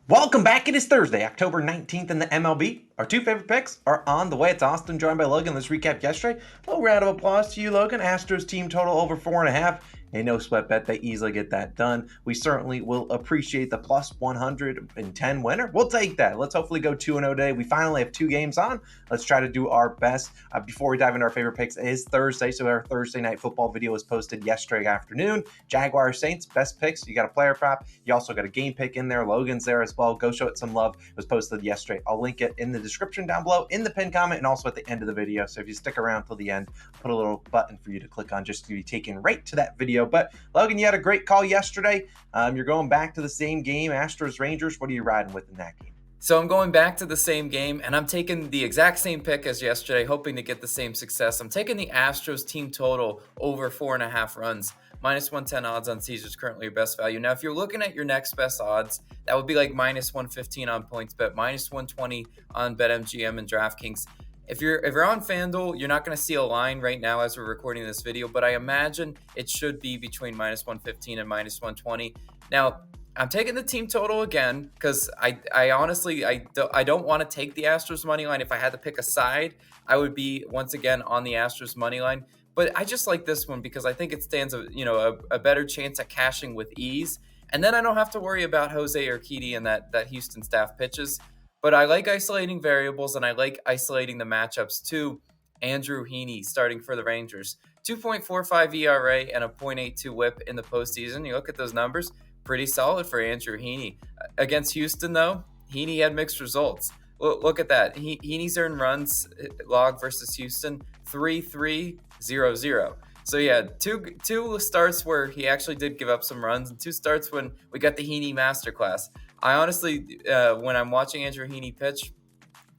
Welcome back. It is Thursday, October 19th in the MLB. Our two favorite picks are on the way. It's Austin joined by Logan. Let's recap yesterday. A little round of applause to you, Logan. Astros team total over 4.5. A no sweat bet. They easily get that done. We certainly will appreciate the plus 110 winner. We'll take that. Let's hopefully go 2-0 today. We finally have two games on. Let's try to do our best. Before we dive into our favorite picks, it is Thursday, so our Thursday night football video was posted yesterday afternoon. Jaguars Saints, best picks. You got a player prop. You also got a game pick in there. Logan's there as well. Go show it some love. It was posted yesterday. I'll link it in the description down below, in the pinned comment, and also at the end of the video. So if you stick around till the end, I'll put a little button for you to click on just to be taken right to that video. But Logan, you had a great call yesterday. You're going back to the same game, Astros Rangers. What are you riding with in that game? So I'm going back to the same game, and I'm taking the exact same pick as yesterday, hoping to get the same success. I'm taking the Astros team total over 4.5 runs. Minus 110 odds on Caesars, currently your best value. Now, if you're looking at your next best odds, that would be like minus 115 on PointsBet, minus 120 on BetMGM and DraftKings. If you're on FanDuel, you're not going to see a line right now as we're recording this video, but I imagine it should be between minus 115 and minus 120. Now, I'm taking the team total again because I honestly don't want to take the Astros money line. If I had to pick a side, I would be once again on the Astros money line. But I just like this one because I think it stands a better chance at cashing with ease. And then I don't have to worry about Jose Urquidy and that Houston staff pitches. But I like isolating variables, and I like isolating the matchups too. Andrew Heaney starting for the Rangers. 2.45 ERA and a .82 whip in the postseason. You look at those numbers, pretty solid for Andrew Heaney. Against Houston, though, Heaney had mixed results. Look at that. Heaney's earned runs log versus Houston, 3.300. So yeah, two starts where he actually did give up some runs, and two starts when we got the Heaney masterclass. I honestly, when I'm watching Andrew Heaney pitch,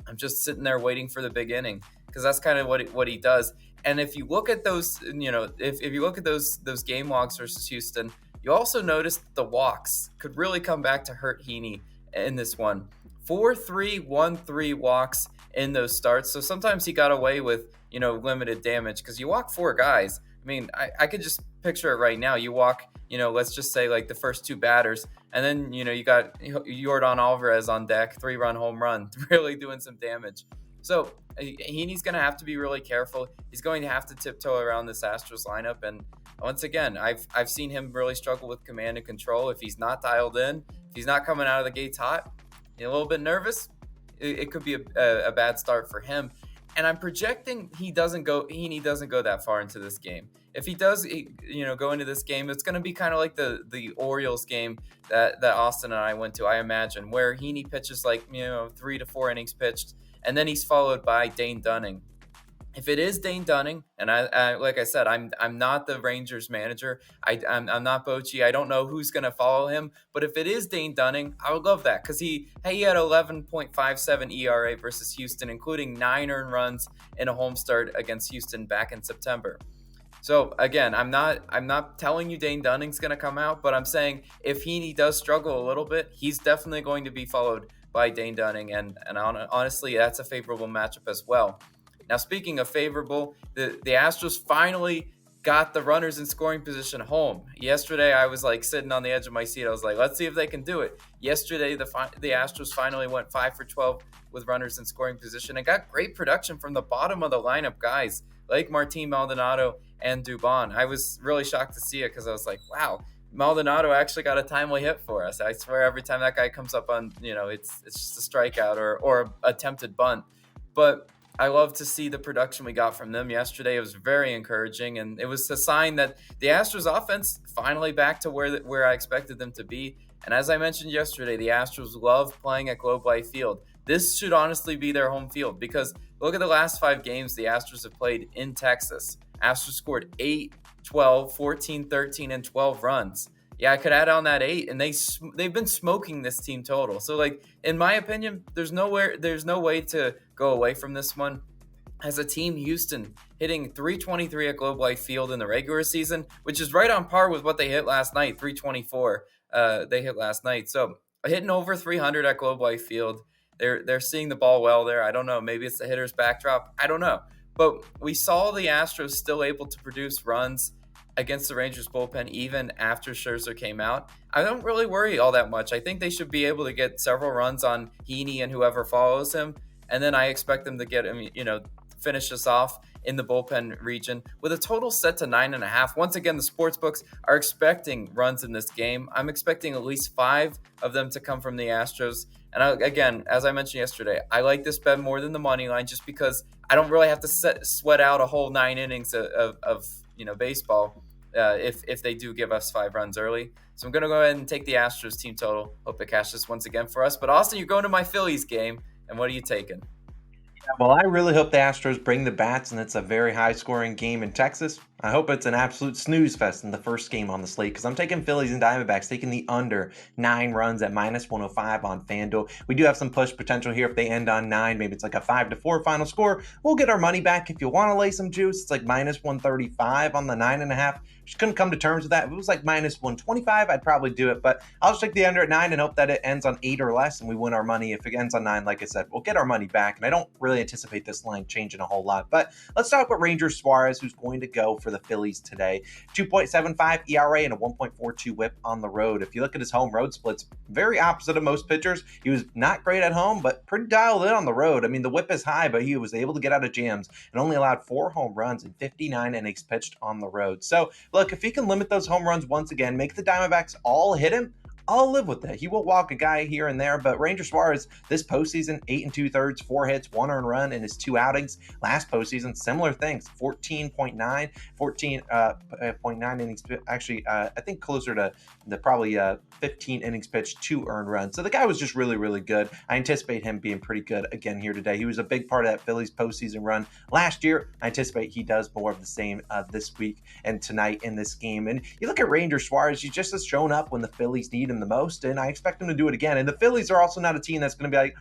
I'm just sitting there waiting for the big inning because that's kind of what he does. And if you look at those, if you look at those game logs versus Houston, you also notice the walks could really come back to hurt Heaney in this one. 4-3-1-3 walks in those starts. So sometimes he got away with, limited damage because you walk four guys. I mean, I could just picture it right now. You walk, let's just say like the first two batters, and then, you got Yordan Alvarez on deck, 3-run home run, really doing some damage. So Heaney's going to have to be really careful. He's going to have to tiptoe around this Astros lineup. And once again, I've seen him really struggle with command and control. If he's not dialed in, if he's not coming out of the gates hot, a little bit nervous, it could be a bad start for him. And I'm projecting Heaney doesn't go that far into this game. If he does, go into this game, it's going to be kind of like the Orioles game that Austin and I went to, I imagine, where Heaney pitches like 3 to 4 innings pitched, and then he's followed by Dane Dunning. If it is Dane Dunning, and I like I said, I'm not the Rangers manager. I'm not Bochy. I don't know who's going to follow him. But if it is Dane Dunning, I would love that because he had 11.57 ERA versus Houston, including 9 earned runs in a home start against Houston back in September. So again, I'm not telling you Dane Dunning's going to come out, but I'm saying if Heaney does struggle a little bit, he's definitely going to be followed by Dane Dunning, and honestly, that's a favorable matchup as well. Now, speaking of favorable, the Astros finally got the runners in scoring position home. Yesterday, I was like sitting on the edge of my seat. I was like, let's see if they can do it. Yesterday, the Astros finally went 5 for 12 with runners in scoring position and got great production from the bottom of the lineup guys like Martin Maldonado and Dubon. I was really shocked to see it because I was like, wow, Maldonado actually got a timely hit for us. I swear every time that guy comes up on, it's just a strikeout or attempted bunt. But I love to see the production we got from them yesterday. It was very encouraging, and it was a sign that the Astros offense finally back to where I expected them to be. And as I mentioned yesterday, the Astros love playing at Globe Life Field. This should honestly be their home field because look at the last 5 games the Astros have played in Texas. Astros scored 8, 12, 14, 13, and 12 runs. Yeah, I could add on that 8, and they've been smoking this team total. So, in my opinion, there's no way to go away from this one. As a team, Houston hitting 323 at Globe Life Field in the regular season, which is right on par with what they hit last night, 324. They hit last night, so hitting over 300 at Globe Life Field. They're seeing the ball well there. I don't know. Maybe it's the hitter's backdrop. I don't know. But we saw the Astros still able to produce runs against the Rangers bullpen, even after Scherzer came out, I don't really worry all that much. I think they should be able to get several runs on Heaney and whoever follows him. And then I expect them to get him, finish us off in the bullpen region with a total set to 9.5. Once again, the sports books are expecting runs in this game. I'm expecting at least 5 of them to come from the Astros. And again, as I mentioned yesterday, I like this bet more than the money line just because I don't really have to sweat out a whole 9 innings of baseball if they do give us 5 runs early. So I'm going to go ahead and take the Astros team total. Hope it cashes once again for us. But Austin, you're going to my Phillies game. And what are you taking? Well, I really hope the Astros bring the bats, and it's a very high-scoring game in Texas. I hope it's an absolute snooze fest in the first game on the slate because I'm taking Phillies and Diamondbacks, taking the under 9 runs at -105 on FanDuel. We do have some push potential here if they end on 9. Maybe it's like a 5-4 final score. We'll get our money back. If you want to lay some juice, it's like -135 on the 9.5. Just couldn't come to terms with that. If it was like -125, I'd probably do it. But I'll just take the under at 9 and hope that it ends on 8 or less and we win our money. If it ends on 9, like I said, we'll get our money back. And I don't really anticipate this line changing a whole lot. But let's talk about Ranger Suarez, who's going to go for the Phillies today. 2.75 ERA and a 1.42 whip on the road. If you look at his home road splits, very opposite of most pitchers. He was not great at home, but pretty dialed in on the road. I mean, the whip is high, but he was able to get out of jams and only allowed 4 home runs in 59 innings pitched on the road. So look, if he can limit those home runs once again, make the Diamondbacks all hit him, I'll live with that. He will walk a guy here and there, but Ranger Suarez this postseason, 8 2/3, 4 hits, 1 earned run in his 2 outings. Last postseason, similar things, 14.9 innings. Actually, I think closer to the probably 15 innings pitched, 2 earned runs. So the guy was just really, really good. I anticipate him being pretty good again here today. He was a big part of that Phillies postseason run last year. I anticipate he does more of the same this week and tonight in this game. And you look at Ranger Suarez, he just has shown up when the Phillies need him the most, and I expect him to do it again. And the Phillies are also not a team that's going to be like,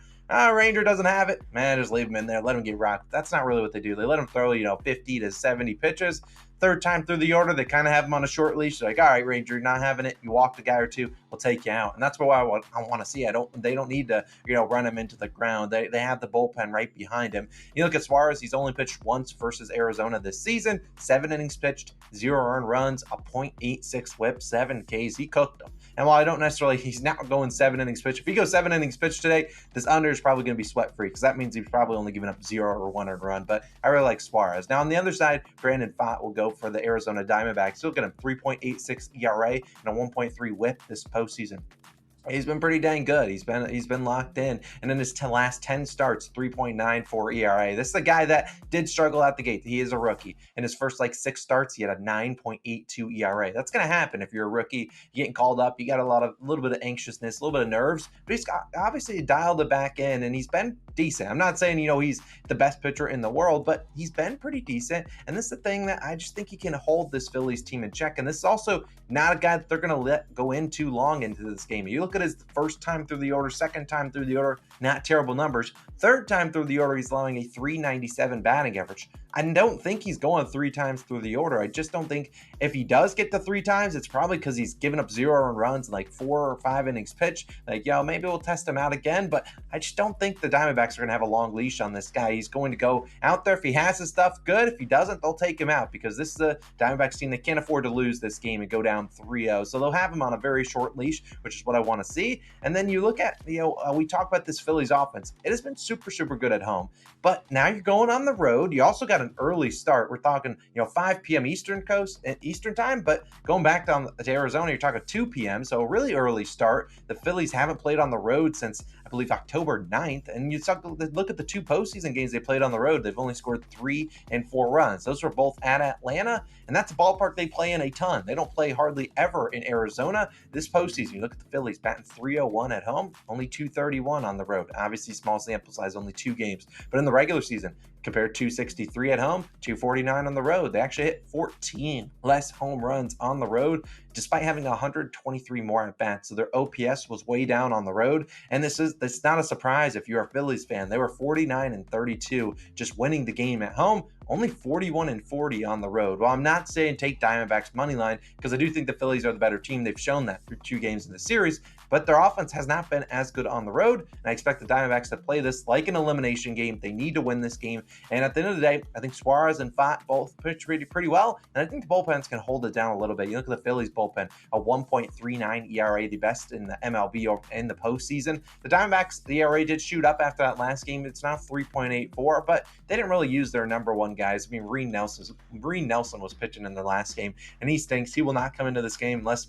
Ranger doesn't have it, man, just leave him in there, let him get rocked. That's not really what they do. They let him throw 50 to 70 pitches. Third time through the order, they kind of have him on a short leash. They're like, all right, Ranger, you're not having it. You walked a guy or two, we'll take you out. And that's what I want to see. They don't need to run him into the ground. They have the bullpen right behind him. You look at Suarez, he's only pitched once versus Arizona this season. 7 innings pitched, 0 earned runs, a .86 whip, 7 Ks. He cooked them. And while I don't necessarily, he's not going 7 innings pitched. If he goes 7 innings pitched today, this under is probably going to be sweat free because that means he's probably only giving up 0 or 1 earned run. But I really like Suarez. Now on the other side, Brandon Pfaadt will go for the Arizona Diamondbacks. He'll get him 3.86 ERA and a 1.3 whip this postseason. He's been pretty dang good. He's been locked in. And in his last 10 starts, 3.94 ERA. This is a guy that did struggle out the gate. He is a rookie. In his first 6 starts, he had a 9.82 ERA. That's going to happen if you're a rookie. You're getting called up. You got a little bit of anxiousness, a little bit of nerves. But he's obviously dialed it back in, and he's been decent. I'm not saying, he's the best pitcher in the world, but he's been pretty decent. And this is the thing that I just think he can hold this Phillies team in check. And this is also not a guy that they're going to let go in too long into this game. You look at his first time through the order, second time through the order, not terrible numbers. Third time through the order, he's allowing a .397 batting average. I don't think he's going 3 times through the order. I just don't think if he does get to 3 times, it's probably because he's given up 0 earned runs and 4 or 5 innings pitched. Maybe we'll test him out again, but I just don't think the Diamondbacks are going to have a long leash on this guy. He's going to go out there. If he has his stuff, good. If he doesn't, they'll take him out because this is the Diamondbacks team. They can't afford to lose this game and go down 3-0. So they'll have him on a very short leash, which is what I want to see. And then you look at, we talk about this Phillies offense. It has been super, super good at home. But now you're going on the road. You also got an early start. We're talking, 5 p.m. Eastern time, but going back down to Arizona, you're talking 2 p.m. So a really early start. The Phillies haven't played on the road since, I believe, October 9th. And you look at the 2 postseason games they played on the road. They've only scored 3 and 4 runs. Those were both at Atlanta, and that's a ballpark they play in a ton. They don't play hardly ever in Arizona. This postseason, you look at the Phillies batting .301 at home, only .231 on the road. Obviously, small sample size, only 2 games. But in the regular season, compared to .263 at home, .249 on the road. They actually hit 14 less home runs on the road, despite having 123 more at bats. So their OPS was way down on the road. And this not a surprise if you're a Phillies fan. They were 49 and 32, just winning the game at home. Only 41 and 40 on the road. Well, I'm not saying take Diamondbacks money line because I do think the Phillies are the better team. They've shown that through 2 games in the series. but their offense has not been as good on the road, and I expect the Diamondbacks to play this like an elimination game. They need to win this game, and at the end of the day, I think Suarez and Fott both pitch pretty well, and I think the bullpens can hold it down a little bit. You look at the Phillies bullpen, a 1.39 ERA, the best in the MLB in the postseason. The Diamondbacks, the ERA did shoot up after that last game. It's now 3.84, but they didn't really use their number one guys. I mean, Reed Nelson was pitching in the last game, and he stinks. He will not come into this game unless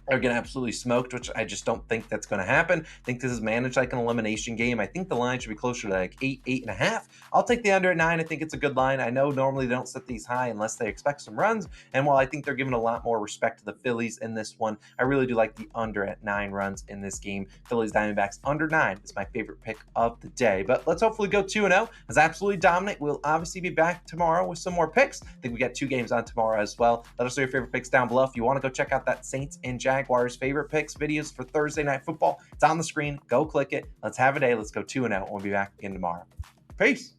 they're getting absolutely smoked, which I just don't think that's going to happen. I think this is managed like an elimination game. I think the line should be closer to like 8.5. I'll take the under at 9. I think it's a good line. I know normally they don't set these high unless they expect some runs. And while I think they're giving a lot more respect to the Phillies in this one, I really do like the under at 9 runs in this game. Phillies Diamondbacks under 9 is my favorite pick of the day. But let's hopefully go 2-0. It's absolutely dominant. We'll obviously be back tomorrow with some more picks. I think we got 2 games on tomorrow as well. Let us know your favorite picks down below. If you want to go check out that Saints and Jaguars favorite picks videos for Thursday Night Football, it's on the screen. Go click it. Let's have a day. Let's go 2-0. We'll be back again tomorrow. Peace.